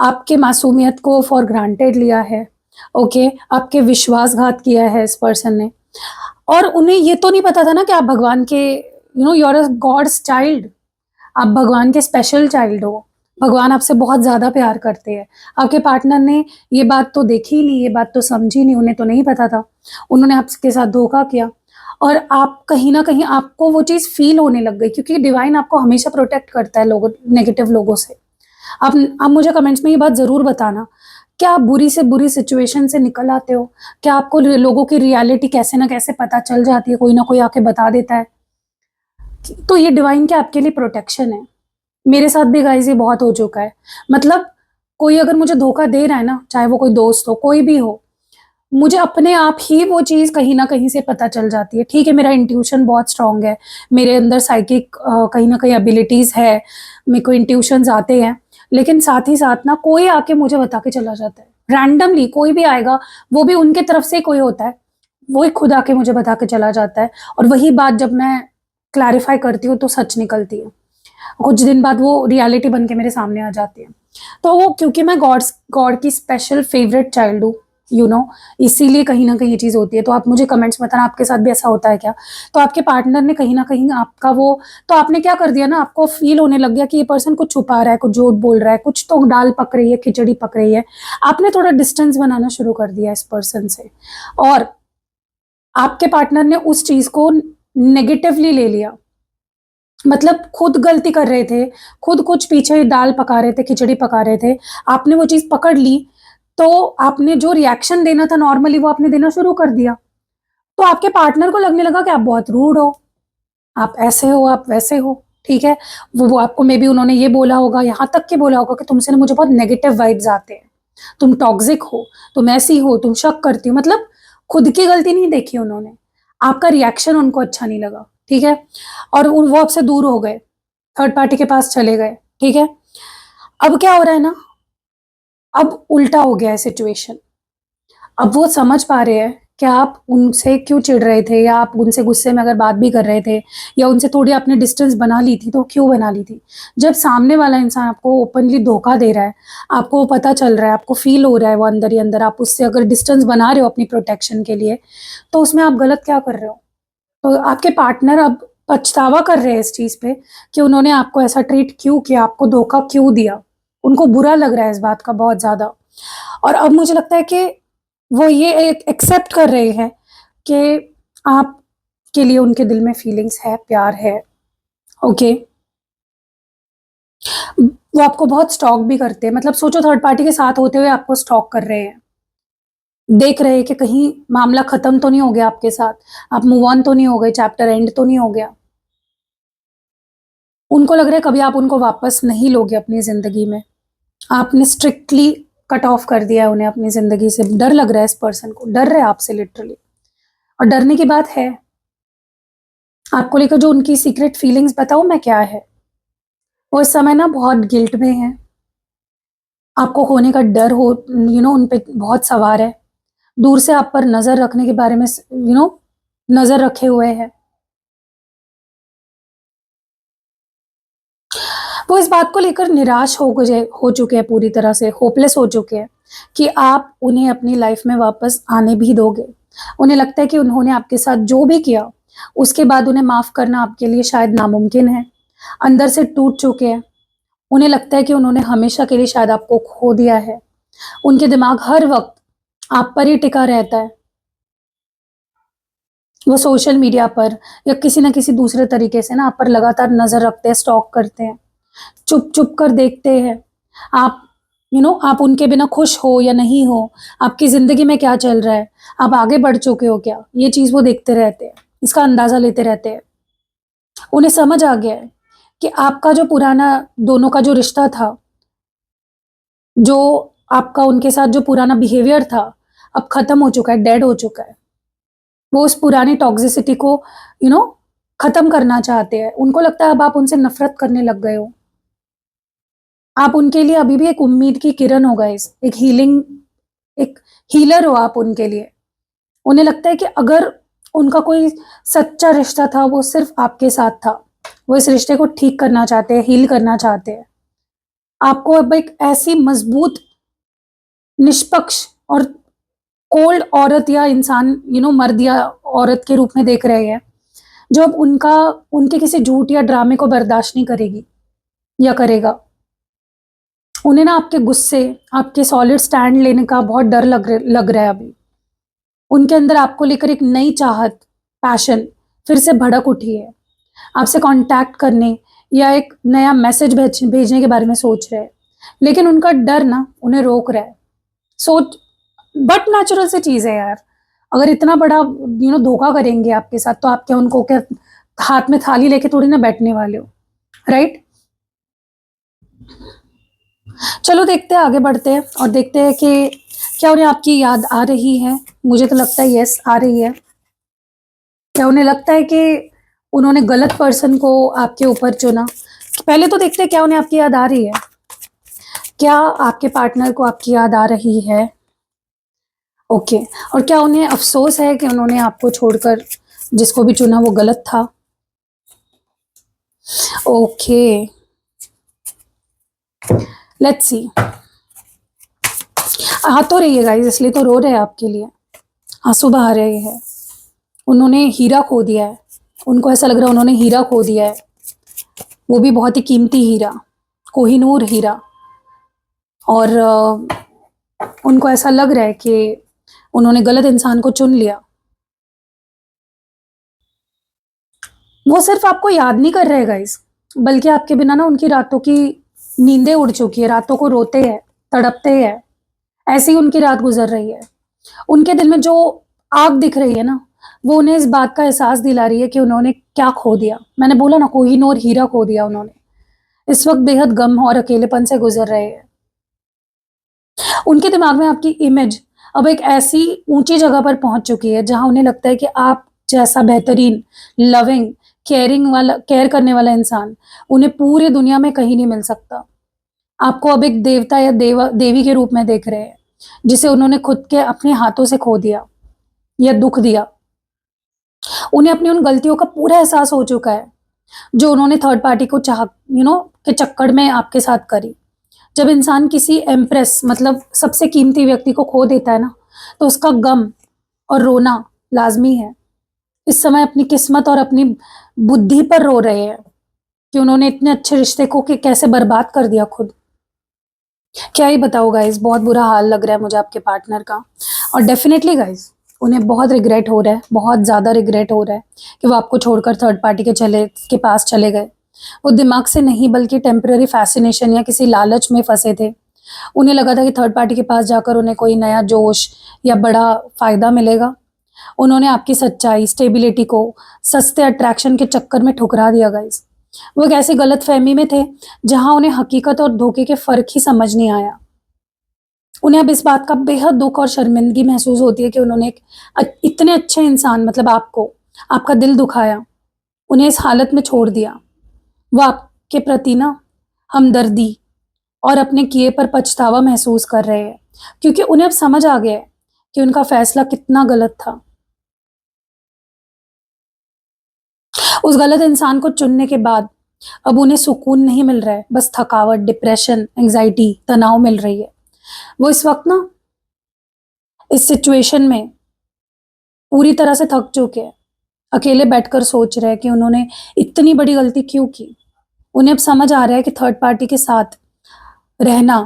आपके मासूमियत को फॉर ग्रांटेड लिया है, ओके? आपके विश्वासघात किया है इस पर्सन ने, और उन्हें ये तो नहीं पता था ना कि आप भगवान के you are a God's child, आप भगवान के स्पेशल चाइल्ड हो। भगवान आपसे बहुत ज़्यादा प्यार करते हैं। आपके पार्टनर ने ये बात तो देखी ही नहीं, ये बात तो समझी नहीं, उन्हें तो नहीं पता था। उन्होंने आपके साथ धोखा किया, और आप कहीं न कहीं आपको वो चीज़ फ़ील होने लग गई, क्योंकि डिवाइन आपको हमेशा प्रोटेक्ट करता है लोगों नेगेटिव लोगों से। आप मुझे कमेंट्स में ये बात ज़रूर बताना, क्या आप बुरी से बुरी सिचुएशन से निकल आते हो? क्या आपको लोगों की रियलिटी कैसे न कैसे पता चल जाती है, कोई ना कोई आके बता देता है? तो ये डिवाइन के आपके लिए प्रोटेक्शन है। मेरे साथ भी गाइज़ ये बहुत हो चुका है। मतलब कोई अगर मुझे धोखा दे रहा है ना, चाहे वो कोई दोस्त हो, कोई भी हो, मुझे अपने आप ही वो चीज़ कहीं न कहीं से पता चल जाती है। ठीक है, मेरा इंट्यूशन बहुत स्ट्रॉन्ग है, मेरे अंदर साइकिक कहीं न कहीं एबिलिटीज़ है, मेरे को इंट्यूशंस आते हैं, लेकिन साथ ही साथ ना कोई आके मुझे बता के चला जाता है। रैंडमली कोई भी आएगा, वो भी उनके तरफ से कोई होता है, वो ही खुद आके मुझे बता के चला जाता है, और वही बात जब मैं क्लैरिफ़ाई करती हूँ तो सच निकलती है। कुछ दिन बाद वो रियलिटी बन के मेरे सामने आ जाती है। तो वो क्योंकि मैं गॉड की स्पेशल फेवरेट चाइल्ड हूँ, इसीलिए कहीं न कहीं ये चीज़ होती है। तो आप मुझे कमेंट्स में बताना, आपके साथ भी ऐसा होता है क्या? तो आपके पार्टनर ने कहीं न कहीं आपका वो, तो आपने क्या कर दिया ना, आपको फ़ील होने लग गया कि ये पर्सन कुछ छुपा रहा है, कुछ झूठ बोल रहा है, कुछ तो दाल पक रही है, खिचड़ी पक रही है। आपने थोड़ा डिस्टेंस बनाना शुरू कर दिया इस पर्सन से, और आपके पार्टनर ने उस चीज़ को नेगेटिवली ले लिया। मतलब खुद गलती कर रहे थे, खुद कुछ पीछे दाल पका रहे थे, खिचड़ी पका रहे थे, आपने वो चीज़ पकड़ ली, तो आपने जो रिएक्शन देना था नॉर्मली वो आपने देना शुरू कर दिया। तो आपके पार्टनर को लगने लगा कि आप बहुत रूड हो, आप ऐसे हो, आप वैसे हो, ठीक है? वो आपको मेबी उन्होंने ये बोला होगा, यहाँ तक कि बोला होगा कि तुमसे ना मुझे बहुत नेगेटिव वाइब्स आते हैं, तुम टॉक्सिक हो, तुम ऐसी हो, तुम शक करती हो, मतलब खुद की गलती नहीं देखी उन्होंने, आपका रिएक्शन उनको अच्छा नहीं लगा, ठीक है? और वो आपसे दूर हो गए, थर्ड पार्टी के पास चले गए, ठीक है? अब क्या हो रहा है ना, अब उल्टा हो गया है सिचुएशन। अब वो समझ पा रहे हैं कि आप उनसे क्यों चिढ़ रहे थे, या आप उनसे गुस्से में अगर बात भी कर रहे थे, या उनसे थोड़ी आपने डिस्टेंस बना ली थी, तो क्यों बना ली थी? जब सामने वाला इंसान आपको ओपनली धोखा दे रहा है, आपको वो पता चल रहा है, आपको फ़ील हो रहा है वो अंदर ही अंदर, आप उससे अगर डिस्टेंस बना रहे हो अपनी प्रोटेक्शन के लिए, तो उसमें आप गलत क्या कर रहे हो? तो आपके पार्टनर अब पछतावा कर रहे हैं इस चीज़ पे कि उन्होंने आपको ऐसा ट्रीट क्यों किया, आपको धोखा क्यों दिया? उनको बुरा लग रहा है इस बात का बहुत ज़्यादा, और अब मुझे लगता है कि वो ये एक एक्सेप्ट कर रहे हैं कि आपके लिए उनके दिल में फीलिंग्स है, प्यार है, ओके? वो आपको बहुत स्टॉक भी करते हैं, मतलब सोचो थर्ड पार्टी के साथ होते हुए आपको स्टॉक कर रहे हैं। देख रहे हैं कि कहीं मामला खत्म तो नहीं हो गया आपके साथ, आप मूव ऑन तो नहीं हो गए, चैप्टर एंड तो नहीं हो गया। उनको लग रहा है कभी आप उनको वापस नहीं लोगे अपनी ज़िंदगी में। आपने स्ट्रिक्टली कट ऑफ कर दिया है उन्हें अपनी ज़िंदगी से। डर लग रहा है इस पर्सन को, डर रहे हैं आपसे लिटरली, और डरने की बात है। आपको लेकर जो उनकी सीक्रेट फीलिंग्स बताऊँ मैं क्या है? वो इस समय ना बहुत गिल्ट में हैं। आपको खोने का डर हो, उन पे बहुत सवार है। दूर से आप पर नज़र रखने के बारे में नज़र रखे हुए हैं। वो इस बात को लेकर निराश हो चुके हैं, पूरी तरह से होपलेस हो चुके हैं कि आप उन्हें अपनी लाइफ में वापस आने भी दोगे। उन्हें लगता है कि उन्होंने आपके साथ जो भी किया, उसके बाद उन्हें माफ़ करना आपके लिए शायद नामुमकिन है। अंदर से टूट चुके हैं। उन्हें लगता है कि उन्होंने हमेशा के लिए शायद आपको खो दिया है। उनके दिमाग हर वक़्त आप पर ही टिका रहता है। वो सोशल मीडिया पर या किसी न किसी दूसरे तरीके से ना आप पर लगातार नज़र रखते हैं, स्टॉक करते हैं। चुप-चुप कर देखते हैं। आप आप उनके बिना खुश हो या नहीं हो, आपकी ज़िंदगी में क्या चल रहा है, आप आगे बढ़ चुके हो क्या? ये चीज़ वो देखते रहते हैं, इसका अंदाज़ा लेते रहते हैं। उन्हें समझ आ गया है कि आपका जो पुराना दोनों का जो रिश्ता था, जो आपका उनके साथ जो पुराना बिहेवियर था अब खत्म हो चुका है, डेड हो चुका है। वो उस पुरानी टॉक्सिसिटी को यू नो खत्म करना चाहते हैं। उनको लगता है अब आप उनसे नफरत करने लग गए हो। आप उनके लिए अभी भी एक उम्मीद की किरण हो गाइस, एक हीलर हो आप उनके लिए। उन्हें लगता है कि अगर उनका कोई सच्चा रिश्ता था वो सिर्फ आपके साथ था। वो इस रिश्ते को ठीक करना चाहते हैं, हील करना चाहते हैं। आपको अब एक ऐसी मजबूत, निष्पक्ष और कोल्ड औरत या इंसान मर्द या औरत के रूप में देख रहे हैं, जो अब उनके किसी झूठ या ड्रामे को बर्दाश्त नहीं करेगी या करेगा। उन्हें ना आपके गुस्से, आपके सॉलिड स्टैंड लेने का बहुत डर लग रहा है अभी। उनके अंदर आपको लेकर एक नई चाहत, पैशन फिर से भड़क उठी है। आपसे कांटेक्ट करने या एक नया मैसेज भेजने के बारे में सोच रहे हैं, लेकिन उनका डर ना उन्हें रोक रहा है। सोच बट नेचुरल सी चीज है यार। अगर इतना बड़ा धोखा करेंगे आपके साथ, तो आप क्या उनको क्या हाथ में थाली लेके थोड़ी ना बैठने वाले हो, राइट? चलो देखते हैं, आगे बढ़ते हैं और देखते हैं कि क्या उन्हें आपकी याद आ रही है। मुझे तो लगता है यस, आ रही है। क्या उन्हें लगता है कि उन्होंने गलत पर्सन को आपके ऊपर चुना? पहले तो देखते हैं क्या उन्हें आपकी याद आ रही है। क्या आपके पार्टनर को आपकी याद आ रही है? ओके। और क्या उन्हें अफसोस है कि उन्होंने आपको छोड़कर जिसको भी चुना वो गलत था? Okay, let's see. आ तो रही है गाइस, इसलिए तो रो रहे हैं आपके लिए, आंसू बहा रहे हैं। उन्होंने हीरा खो दिया है। उनको ऐसा लग रहा है उन्होंने हीरा खो दिया है, वो भी बहुत ही कीमती हीरा, कोहिनूर हीरा। और उनको ऐसा लग रहा है कि उन्होंने गलत इंसान को चुन लिया। वो सिर्फ आपको याद नहीं कर रहे गाइस, बल्कि आपके बिना ना उनकी रातों की नींदें उड़ चुकी है। रातों को रोते हैं, तड़पते हैं, ऐसी ही उनकी रात गुजर रही है। उनके दिल में जो आग दिख रही है ना, वो उन्हें इस बात का एहसास दिला रही है कि उन्होंने क्या खो दिया। मैंने बोला ना, कोहिनूर हीरा खो दिया उन्होंने। इस वक्त बेहद गम और अकेलेपन से गुजर रहे हैं। उनके दिमाग में आपकी इमेज अब एक ऐसी ऊंची जगह पर पहुंच चुकी है जहां उन्हें लगता है कि आप जैसा बेहतरीन, लविंग, केयर करने वाला इंसान उन्हें पूरी दुनिया में कहीं नहीं मिल सकता। आपको अब एक देवता या देवी के रूप में देख रहे हैं, जिसे उन्होंने खुद के अपने हाथों से खो दिया या दुख दिया। उन्हें अपनी उन गलतियों का पूरा एहसास हो चुका है जो उन्होंने थर्ड पार्टी को के चक्कर में आपके साथ करी। जब इंसान किसी एम्प्रेस, मतलब सबसे कीमती व्यक्ति को खो देता है ना, तो उसका गम और रोना लाजमी है। इस समय अपनी किस्मत और अपनी बुद्धि पर रो रहे हैं कि उन्होंने इतने अच्छे रिश्ते को कैसे बर्बाद कर दिया खुद। क्या ही बताओ गाइस, बहुत बुरा हाल लग रहा है मुझे आपके पार्टनर का। और डेफिनेटली गाइस, उन्हें बहुत रिग्रेट हो रहा है, बहुत ज़्यादा रिग्रेट हो रहा है कि वो आपको छोड़कर थर्ड पार्टी के पास चले गए। वो दिमाग से नहीं, बल्कि टेम्पररी फैसिनेशन या किसी लालच में फंसे थे। उन्हें लगा था कि थर्ड पार्टी के पास जाकर उन्हें कोई नया जोश या बड़ा फायदा मिलेगा। उन्होंने आपकी सच्चाई, स्टेबिलिटी को सस्ते अट्रैक्शन के चक्कर में ठुकरा दिया गाइस। वो एक ऐसी गलत फहमी में थे जहां उन्हें हकीकत और धोखे के फर्क ही समझ नहीं आया। उन्हें अब इस बात का बेहद दुख और शर्मिंदगी महसूस होती है कि उन्होंने एक इतने अच्छे इंसान, मतलब आपको, आपका दिल दुखाया, उन्हें इस हालत में छोड़ दिया। वो आपके प्रति ना हमदर्दी और अपने किए पर पछतावा महसूस कर रहे हैं, क्योंकि उन्हें अब समझ आ गया है कि उनका फैसला कितना गलत था। उस गलत इंसान को चुनने के बाद अब उन्हें सुकून नहीं मिल रहा है, बस थकावट, डिप्रेशन, एंजाइटी, तनाव मिल रही है। वो इस वक्त ना इस सिचुएशन में पूरी तरह से थक चुके हैं। अकेले बैठकर सोच रहे हैं कि उन्होंने इतनी बड़ी गलती क्यों की। उन्हें अब समझ आ रहा है कि थर्ड पार्टी के साथ रहना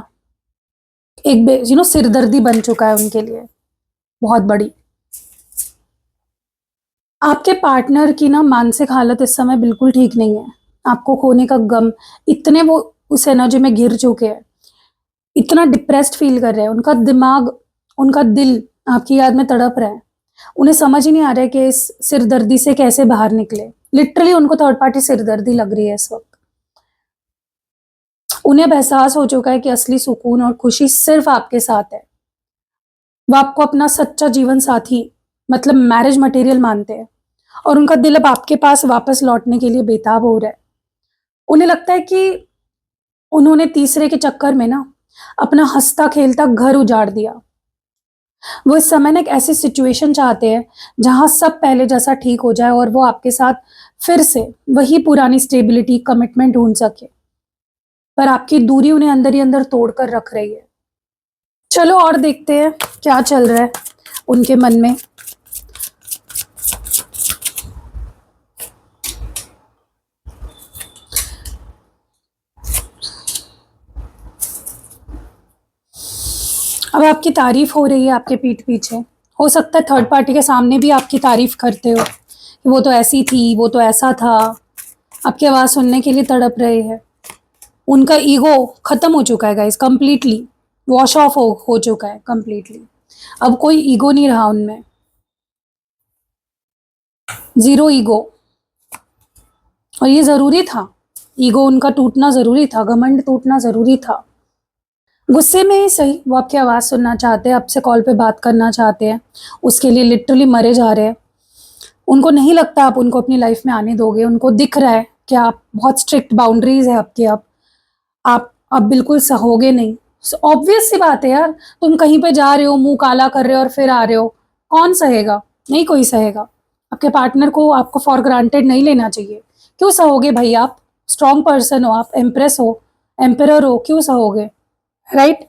एक सिरदर्दी बन चुका है उनके लिए, बहुत बड़ी। आपके पार्टनर की ना मानसिक हालत इस समय बिल्कुल ठीक नहीं है। आपको खोने का गम, इतने वो उस एनर्जी में घिर चुके हैं, इतना डिप्रेस्ड फील कर रहे हैं। उनका दिमाग, उनका दिल आपकी याद में तड़प रहा है। उन्हें समझ ही नहीं आ रहा है कि इस सिरदर्दी से कैसे बाहर निकले। लिटरली उनको थर्ड पार्टी सिरदर्दी लग रही है इस वक्त। उन्हें अब एहसास हो चुका है कि असली सुकून और खुशी सिर्फ आपके साथ है। वो आपको अपना सच्चा जीवन साथी मतलब मैरिज मटेरियल मानते हैं और उनका दिल अब आपके पास वापस लौटने के लिए बेताब हो रहा है। उन्हें लगता है कि उन्होंने तीसरे के चक्कर में ना अपना हँसता-खेलता घर उजाड़ दिया। वो इस समय ना एक ऐसी सिचुएशन चाहते हैं जहाँ सब पहले जैसा ठीक हो जाए और वो आपके साथ फिर से वही पुरानी स्टेबिलिटी, कमिटमेंट ढूँढ सके। पर आपकी दूरी उन्हें अंदर ही अंदर तोड़ कर रख रही है। चलो और देखते हैं क्या चल रहा है उनके मन में। अब आपकी तारीफ हो रही है आपके पीठ पीछे। हो सकता है थर्ड पार्टी के सामने भी आपकी तारीफ करते हो कि वो तो ऐसी थी, वो तो ऐसा था। आपकी आवाज़ सुनने के लिए तड़प रहे हैं। उनका ईगो खत्म हो चुका है गाइस, कंप्लीटली वॉश ऑफ हो चुका है कंप्लीटली। अब कोई ईगो नहीं रहा उनमें, ज़ीरो ईगो। और ये ज़रूरी था, ईगो उनका टूटना ज़रूरी था, घमंड टूटना ज़रूरी था। गुस्से में ही सही वो आपकी आवाज़ सुनना चाहते हैं, आपसे कॉल पे बात करना चाहते हैं, उसके लिए लिटरली मरे जा रहे हैं। उनको नहीं लगता आप उनको अपनी लाइफ में आने दोगे। उनको दिख रहा है कि आप बहुत स्ट्रिक्ट बाउंड्रीज़ है आपकी। आप अब बिल्कुल सहोगे नहीं। ऑब्वियस सी बात है यार, तुम कहीं पे जा रहे हो, मुंह काला कर रहे हो और फिर आ रहे हो, कौन सहेगा? नहीं कोई सहेगा। आपके पार्टनर को आपको फॉर ग्रांटेड नहीं लेना चाहिए। क्यों सहोगे भाई? आप स्ट्रॉन्ग पर्सन हो, आप एम्प्रेस हो, एम्परर हो, क्यों सहोगे? राइट?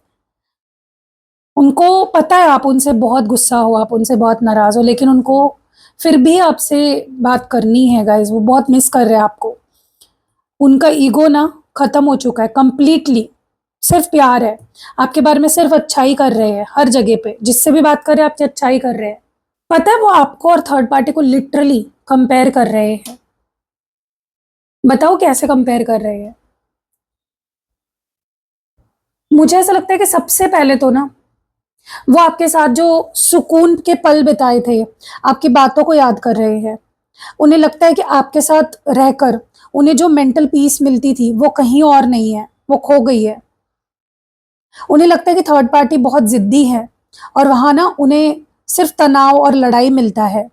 उनको पता है आप उनसे बहुत गुस्सा हो, आप उनसे बहुत नाराज़ हो, लेकिन उनको फिर भी आपसे बात करनी है गाइज़। वो बहुत मिस कर रहे हैं आपको। उनका ईगो ना ख़त्म हो चुका है कंप्लीटली। सिर्फ़ प्यार है। आपके बारे में सिर्फ़ अच्छाई कर रहे हैं हर जगह पे। जिससे भी बात कर रहे हैं आपकी अच्छाई कर रहे हैं। पता है वो आपको और थर्ड पार्टी को लिटरली कंपेयर कर रहे हैं। बताओ कैसे कंपेयर कर रहे हैं? मुझे ऐसा लगता है कि सबसे पहले तो ना वो आपके साथ जो सुकून के पल बिताए थे, आपकी बातों को याद कर रहे हैं। उन्हें लगता है कि आपके साथ रहकर उन्हें जो मेंटल पीस मिलती थी, वो कहीं और नहीं है, वो खो गई है। उन्हें लगता है कि थर्ड पार्टी बहुत ज़िद्दी है और वहाँ ना उन्हें सिर्फ़ तनाव और लड़ाई मिलता है।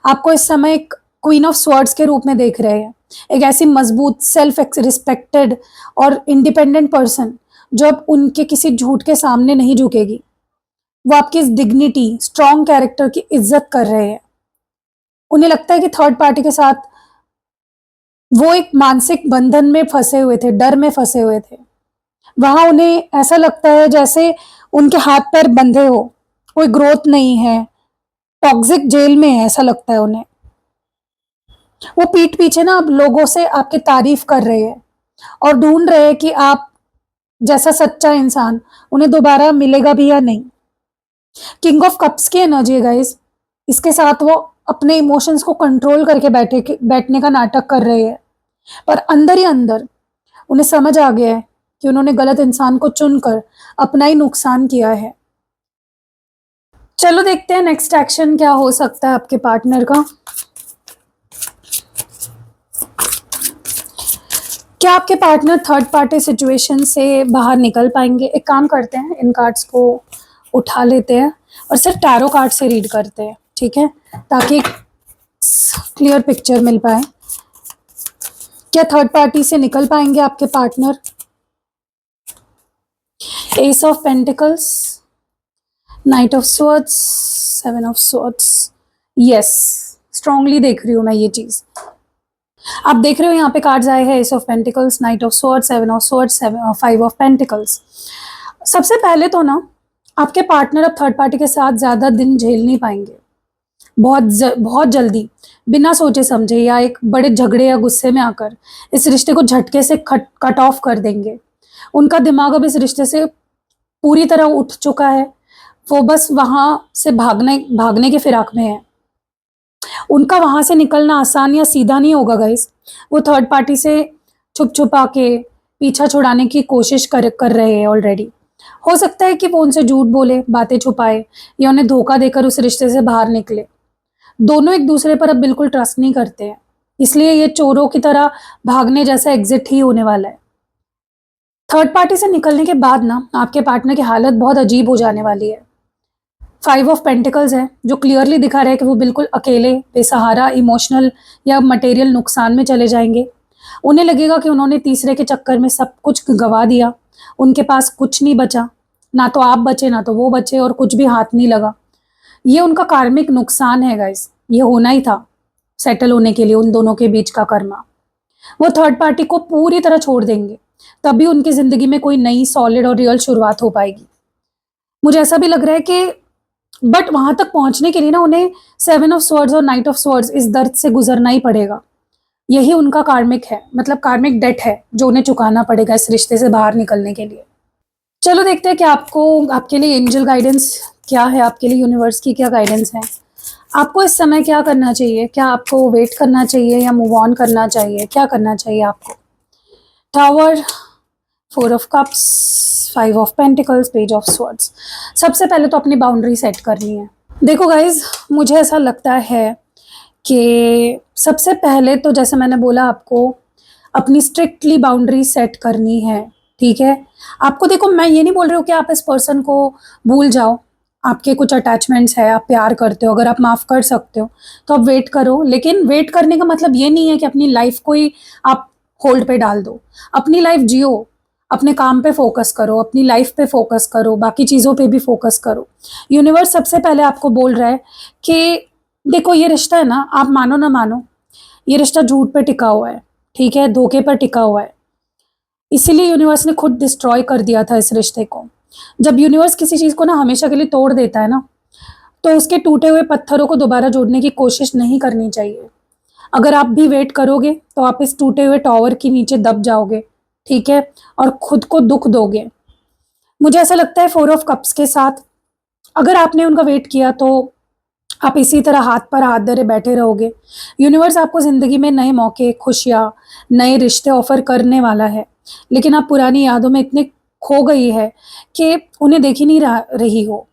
आपको इस समय एक क्वीन ऑफ स्वॉर्ड्स के रूप में देख रहे हैं। एक ऐसी मज़बूत, सेल्फ एक्स रिस्पेक्टेड और इंडिपेंडेंट पर्सन जो अब उनके किसी झूठ के सामने नहीं झुकेगी। वो आपकी इस डिग्निटी, स्ट्रॉन्ग कैरेक्टर की इज़्ज़त कर रहे हैं। उन्हें लगता है कि थर्ड पार्टी के साथ वो एक मानसिक बंधन में फँसे हुए थे, डर में फँसे हुए थे। वहाँ उन्हें ऐसा लगता है जैसे उनके हाथ-पैर बंधे हो, कोई ग्रोथ नहीं है, टॉक्सिक जेल में है, ऐसा लगता है उन्हें। वो पीठ पीछे ना अब लोगों से आपकी तारीफ़ कर रहे हैं और ढूँढ रहे हैं कि आप जैसा सच्चा इंसान उन्हें दोबारा मिलेगा भी या नहीं। किंग ऑफ कप्स की एनर्जी है गाइस। इसके साथ वो अपने इमोशंस को कंट्रोल करके बैठने का नाटक कर रहे हैं, पर अंदर ही अंदर उन्हें समझ आ गया है कि उन्होंने गलत इंसान को चुनकर अपना ही नुकसान किया है। चलो देखते हैं नेक्स्ट एक्शन क्या हो सकता है आपके पार्टनर का। क्या आपके पार्टनर थर्ड पार्टी सिचुएशन से बाहर निकल पाएंगे? एक काम करते हैं, इन कार्ड्स को उठा लेते हैं और सिर्फ टैरो कार्ड से रीड करते हैं, ठीक है, ताकि क्लियर पिक्चर मिल पाए। क्या थर्ड पार्टी से निकल पाएंगे आपके partner? S of pentacles, night of swords, seven of swords. Yes, strongly देख रही हूँ मैं ये चीज़। आप देख रहे हो यहाँ पे कार्ड्स आए हैं, S of pentacles, night of swords, seven of swords, five of pentacles. सबसे पहले तो ना आपके पार्टनर अब थर्ड पार्टी के साथ ज़्यादा दिन झेल नहीं पाएंगे। बहुत जल्दी बिना सोचे समझे या एक बड़े झगड़े या गुस्से में आकर इस रिश्ते को झटके से कट ऑफ कर देंगे। उनका दिमाग अब इस रिश्ते से पूरी तरह उठ चुका है। वो बस वहाँ से भागने के फिराक में है। उनका वहाँ से निकलना आसान या सीधा नहीं होगा गाइस। वो थर्ड पार्टी से छुप छुपा के पीछा छुड़ाने की कोशिश कर रहे हैं ऑलरेडी। हो सकता है कि वो उनसे झूठ बोले, बातें छुपाए या उन्हें धोखा देकर उस रिश्ते से बाहर निकले। दोनों एक दूसरे पर अब बिल्कुल ट्रस्ट नहीं करते हैं, इसलिए ये चोरों की तरह भागने जैसा एग्जिट ही होने वाला है। थर्ड पार्टी से निकलने के बाद ना आपके पार्टनर की हालत बहुत अजीब हो जाने वाली है। 5 ऑफ पेंटिकल्स है जो क्लियरली दिखा रहा है कि वो बिल्कुल अकेले, बेसहारा, इमोशनल या मटेरियल नुकसान में चले जाएंगे। उन्हें लगेगा कि उन्होंने तीसरे के चक्कर में सब कुछ गवा दिया, उनके पास कुछ नहीं बचा, ना तो आप बचे ना तो वो बचे, और कुछ भी हाथ नहीं लगा। ये उनका कार्मिक नुकसान है गाइस, ये होना ही था सेटल होने के लिए उन दोनों के बीच का कर्मा। वो थर्ड पार्टी को पूरी तरह छोड़ देंगे, तभी उनकी जिंदगी में कोई नई सॉलिड और रियल शुरुआत हो पाएगी। मुझे ऐसा भी लग रहा है कि बट वहां तक पहुंचने के लिए ना उन्हें 7 ऑफ स्वर्ड्स और नाइट ऑफ स्वर्ड्स इस दर्द से गुजरना ही पड़ेगा। यही उनका कार्मिक है, मतलब कार्मिक डेट है जो उन्हें चुकाना पड़ेगा इस रिश्ते से बाहर निकलने के लिए। चलो देखते हैं कि आपको, आपके लिए एंजल गाइडेंस क्या है, आपके लिए यूनिवर्स की क्या गाइडेंस है। आपको इस समय क्या करना चाहिए? क्या आपको वेट करना चाहिए या मूव ऑन करना चाहिए? क्या करना चाहिए आपको? Tower, 4 of cups, 5 of pentacles, page of swords. सबसे पहले तो अपनी बाउंड्री सेट करनी है। देखो गाइज, मुझे ऐसा लगता है कि सबसे पहले तो जैसे मैंने बोला आपको अपनी स्ट्रिक्टली बाउंड्री सेट करनी है, ठीक है। आपको देखो, मैं ये नहीं बोल रही हूँ कि आप इस पर्सन को भूल जाओ, आपके कुछ अटैचमेंट्स है, आप प्यार करते हो, अगर आप माफ़ कर सकते हो तो आप वेट करो। लेकिन वेट करने का मतलब ये नहीं है कि अपनी लाइफ को ही आप होल्ड पे डाल दो। अपनी लाइफ जियो, अपने काम पे फोकस करो, अपनी लाइफ पे फोकस करो, बाकी चीज़ों पे भी फोकस करो। यूनिवर्स सबसे पहले आपको बोल रहा है कि देखो ये रिश्ता है ना, आप मानो ना मानो, ये रिश्ता झूठ पे टिका हुआ है, ठीक है, धोखे पर टिका हुआ है। इसीलिए यूनिवर्स ने खुद डिस्ट्रॉय कर दिया था इस रिश्ते को। जब यूनिवर्स किसी चीज़ को ना हमेशा के लिए तोड़ देता है ना, तो उसके टूटे हुए पत्थरों को दोबारा जोड़ने की कोशिश नहीं करनी चाहिए। अगर आप भी वेट करोगे तो आप इस टूटे हुए टॉवर के नीचे दब जाओगे, ठीक है, और खुद को दुख दोगे। मुझे ऐसा लगता है 4 ऑफ कप्स के साथ अगर आपने उनका वेट किया तो आप इसी तरह हाथ पर हाथ धरे बैठे रहोगे। यूनिवर्स आपको ज़िंदगी में नए मौके, खुशियाँ, नए रिश्ते ऑफर करने वाला है, लेकिन आप पुरानी यादों में इतने खो गई है कि उन्हें देख ही नहीं रही हो।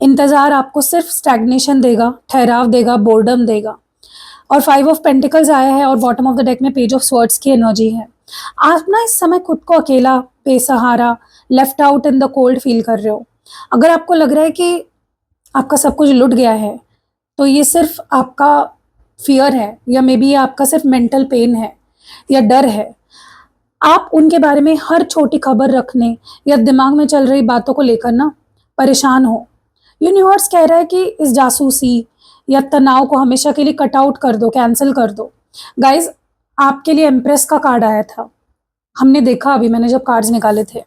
इंतज़ार आपको सिर्फ स्टैग्नेशन देगा, ठहराव देगा, बोर्डम देगा। और 5 ऑफ पेंटिकल्स आया है और बॉटम ऑफ द डेक में पेज ऑफ स्वर्ड्स की एनर्जी है। आप ना इस समय खुद को अकेला, बेसहारा, left out in the cold feel कर रहे हो। अगर आपको लग रहा है कि आपका सब कुछ लुट गया है, तो ये सिर्फ आपका फियर है, या मे बी ये आपका सिर्फ मेंटल पेन है या डर है। आप उनके बारे में हर छोटी खबर रखने या दिमाग में चल रही बातों को लेकर ना परेशान हो। यूनिवर्स कह रहा है कि इस जासूसी या तनाव को हमेशा के लिए कट आउट कर दो, कैंसिल कर दो। गाइज, आपके लिए एम्प्रेस का कार्ड आया था, हमने देखा अभी मैंने जब कार्ड्स निकाले थे।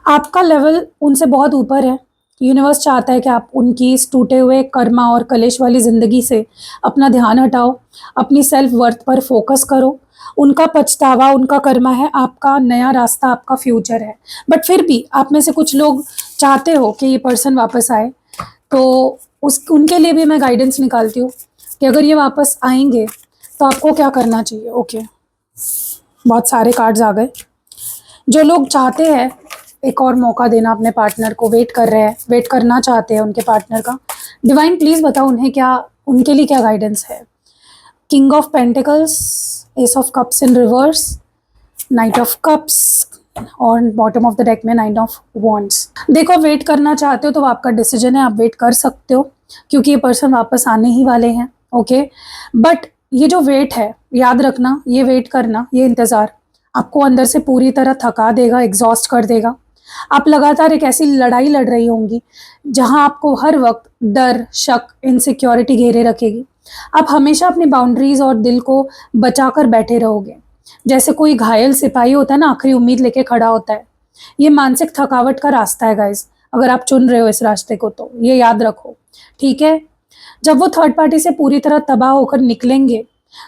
आपका लेवल उनसे बहुत ऊपर है। यूनिवर्स चाहता है कि आप उनकी इस टूटे हुए कर्मा और कलेश वाली ज़िंदगी से अपना ध्यान हटाओ, अपनी सेल्फ वर्थ पर फोकस करो। उनका पछतावा उनका कर्मा है, आपका नया रास्ता, आपका फ्यूचर है। बट फिर भी आप में से कुछ लोग चाहते हो कि ये पर्सन वापस आए, तो उनके लिए भी मैं गाइडेंस निकालती हूँ कि अगर ये वापस आएंगे तो आपको क्या करना चाहिए। ओके, बहुत सारे कार्ड्स आ गए। जो लोग चाहते हैं एक और मौका देना अपने पार्टनर को, वेट कर रहे हैं, वेट करना चाहते हैं उनके पार्टनर का, डिवाइन प्लीज़ बताओ उन्हें क्या, उनके लिए क्या गाइडेंस है। King of pentacles, S of cups in reverse, night of cups और बॉटम ऑफ द डेक में 9 ऑफ वॉन्ड्स। देखो, वेट करना चाहते हो तो आपका डिसीजन है, आप वेट कर सकते हो क्योंकि ये पर्सन वापस आने ही वाले हैं। ओके, बट ये जो वेट है, याद रखना, ये वेट करना, ये इंतज़ार आपको अंदर से पूरी तरह थका देगा, एग्जॉस्ट कर देगा। आप लगातार एक ऐसी लड़ाई लड़ रही होंगी जहां आपको हर वक्त डर, शक, इनसिक्योरिटी घेरे रखेगी। आप हमेशा अपनी बाउंड्रीज और दिल को बचाकर बैठे रहोगे, जैसे कोई घायल सिपाही होता है ना, आखिरी उम्मीद लेके खड़ा होता है। ये मानसिक थकावट का रास्ता है गाइज, अगर आप चुन रहे हो इस रास्ते को तो ये याद रखो, ठीक है। जब वो थर्ड पार्टी से पूरी तरह तबाह होकर निकलेंगे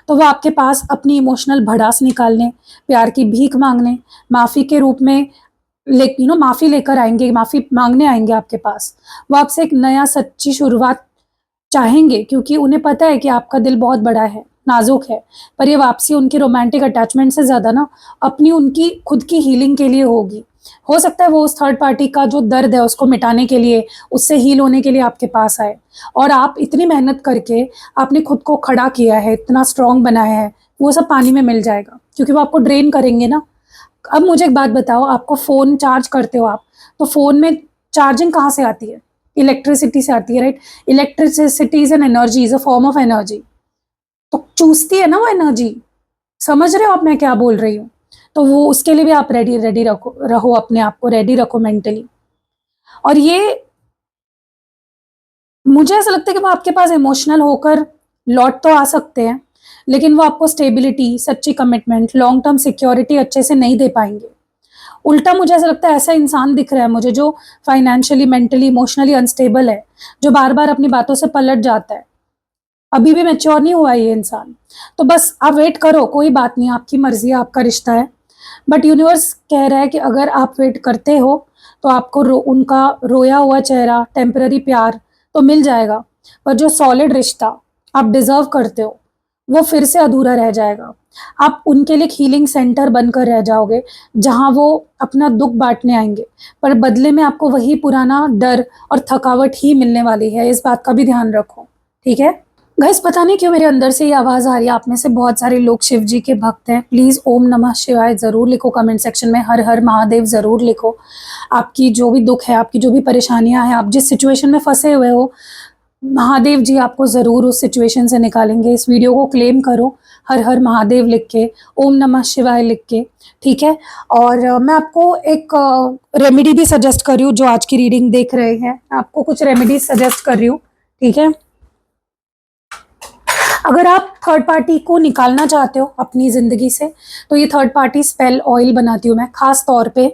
तो वो आपके पास अपनी इमोशनल भड़ास निकालने, प्यार की भीख मांगने, माफ़ी के रूप में माफ़ी लेकर आएंगे, माफ़ी मांगने आएंगे आपके पास। वो आपसे एक नया सच्ची शुरुआत चाहेंगे क्योंकि उन्हें पता है कि आपका दिल बहुत बड़ा है, नाजुक है। पर ये वापसी उनकी रोमांटिक अटैचमेंट से ज़्यादा ना अपनी उनकी खुद की हीलिंग के लिए होगी। हो सकता है वो उस थर्ड पार्टी का जो दर्द है उसको मिटाने के लिए, उससे हील होने के लिए आपके पास आए। और आप इतनी मेहनत करके आपने खुद को खड़ा किया है, इतना स्ट्रांग बनाया है, वो सब पानी में मिल जाएगा क्योंकि वो आपको ड्रेन करेंगे ना। अब मुझे एक बात बताओ, आपको फ़ोन चार्ज करते हो आप, तो फ़ोन में चार्जिंग कहाँ से आती है? इलेक्ट्रिसिटी से आती है, right? Electricity is an energy, is a form of energy. तो चूसती है ना वो एनर्जी। समझ रहे हो आप मैं क्या बोल रही हूँ? तो वो उसके लिए भी आप रेडी रेडी रहो, अपने आप को रेडी रखो मेंटली। और ये मुझे ऐसा लगता है कि वो आपके पास इमोशनल होकर लौट तो आ सकते हैं, लेकिन वो आपको स्टेबिलिटी, सच्ची कमिटमेंट, लॉन्ग टर्म सिक्योरिटी अच्छे से नहीं दे पाएंगे। उल्टा मुझे ऐसा लगता है ऐसा इंसान दिख रहा है मुझे जो फाइनेंशियली, मेंटली, इमोशनली अनस्टेबल है, जो बार बार अपनी बातों से पलट जाता है। अभी भी मैच्योर नहीं हुआ ये इंसान। तो बस आप वेट करो, कोई बात नहीं, आपकी मर्जी है, आपका रिश्ता है। बट यूनिवर्स कह रहा है कि अगर आप वेट करते हो तो आपको उनका रोया हुआ चेहरा, टेम्पररी प्यार तो मिल जाएगा, पर जो सॉलिड रिश्ता आप डिजर्व करते हो वो फिर से अधूरा रह जाएगा। आप उनके लिए हीलिंग सेंटर बनकर रह जाओगे, जहां वो अपना दुख बांटने आएंगे, पर बदले में आपको वही पुराना डर और थकावट ही मिलने वाली है। इस बात का भी ध्यान रखो, ठीक है? गाइस, पता नहीं क्यों मेरे अंदर से ये आवाज़ आ रही है। आप में से बहुत सारे लोग शिव जी के भक्त हैं। प्लीज़ ओम नमः शिवाय ज़रूर लिखो कमेंट सेक्शन में, हर हर महादेव ज़रूर लिखो। आपकी जो भी दुख है, आपकी जो भी परेशानियां हैं, आप जिस सिचुएशन में फंसे हुए हो, महादेव जी आपको ज़रूर उस सिचुएशन से निकालेंगे। इस वीडियो को क्लेम करो हर हर महादेव लिख के, ओम नमः शिवाय लिख के, ठीक है? और मैं आपको एक रेमेडी भी सजेस्ट कर रही हूँ। जो आज की रीडिंग देख रहे हैं, आपको कुछ रेमेडीज सजेस्ट कर रही हूँ, ठीक है? अगर आप थर्ड पार्टी को निकालना चाहते हो अपनी ज़िंदगी से, तो ये थर्ड पार्टी स्पेल ऑयल बनाती हूँ मैं, ख़ास तौर पे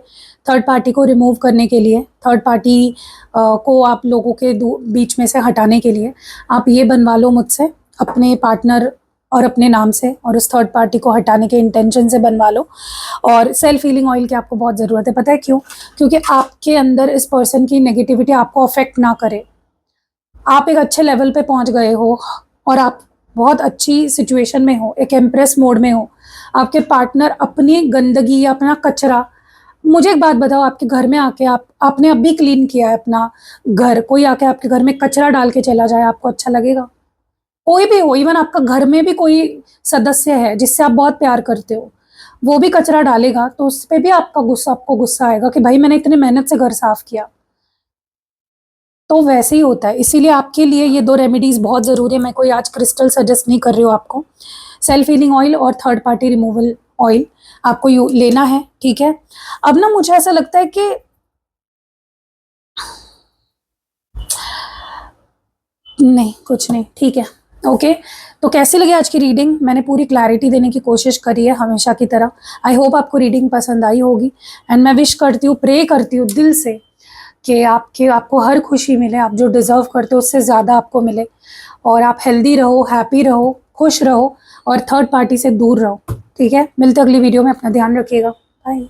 थर्ड पार्टी को रिमूव करने के लिए, थर्ड पार्टी को आप लोगों के बीच में से हटाने के लिए। आप ये बनवा लो मुझसे अपने पार्टनर और अपने नाम से, और उस थर्ड पार्टी को हटाने के इंटेंशन से बनवा लो। और सेल्फ हीलिंग ऑयल की आपको बहुत ज़रूरत है। पता है क्यों? क्योंकि आपके अंदर इस पर्सन की नेगेटिविटी आपको अफेक्ट ना करे। आप एक अच्छे लेवल पे पहुंच गए हो और आप बहुत अच्छी सिचुएशन में हो, एक एम्प्रेस मोड में हो। आपके पार्टनर अपनी गंदगी या अपना कचरा, मुझे एक बात बताओ, आपके घर में आके आपने अभी क्लीन किया है अपना घर, कोई आके आपके घर में कचरा डाल के चला जाए, आपको अच्छा लगेगा? कोई भी हो, इवन आपका घर में भी कोई सदस्य है जिससे आप बहुत प्यार करते हो, वो भी कचरा डालेगा तो उस पर भी आपको गुस्सा आएगा कि भाई मैंने इतनी मेहनत से घर साफ किया। तो वैसे ही होता है। इसीलिए आपके लिए ये 2 रेमेडीज़ बहुत ज़रूरी है। मैं कोई आज क्रिस्टल सजेस्ट नहीं कर रही हूँ आपको। सेल्फ हीलिंग ऑयल और थर्ड पार्टी रिमूवल ऑयल आपको लेना है, ठीक है? अब ना मुझे ऐसा लगता है कि नहीं, कुछ नहीं, ठीक है, ओके। तो कैसी लगी आज की रीडिंग? मैंने पूरी क्लैरिटी देने की कोशिश करी है हमेशा की तरह। आई होप आपको रीडिंग पसंद आई होगी, एंड मैं विश करती हूँ, प्रे करती हूँ दिल से कि आपको हर खुशी मिले, आप जो डिज़र्व करते हो उससे ज़्यादा आपको मिले, और आप हेल्दी रहो, हैप्पी रहो, खुश रहो, और थर्ड पार्टी से दूर रहो, ठीक है? मिलते अगली वीडियो में, अपना ध्यान रखिएगा, बाय।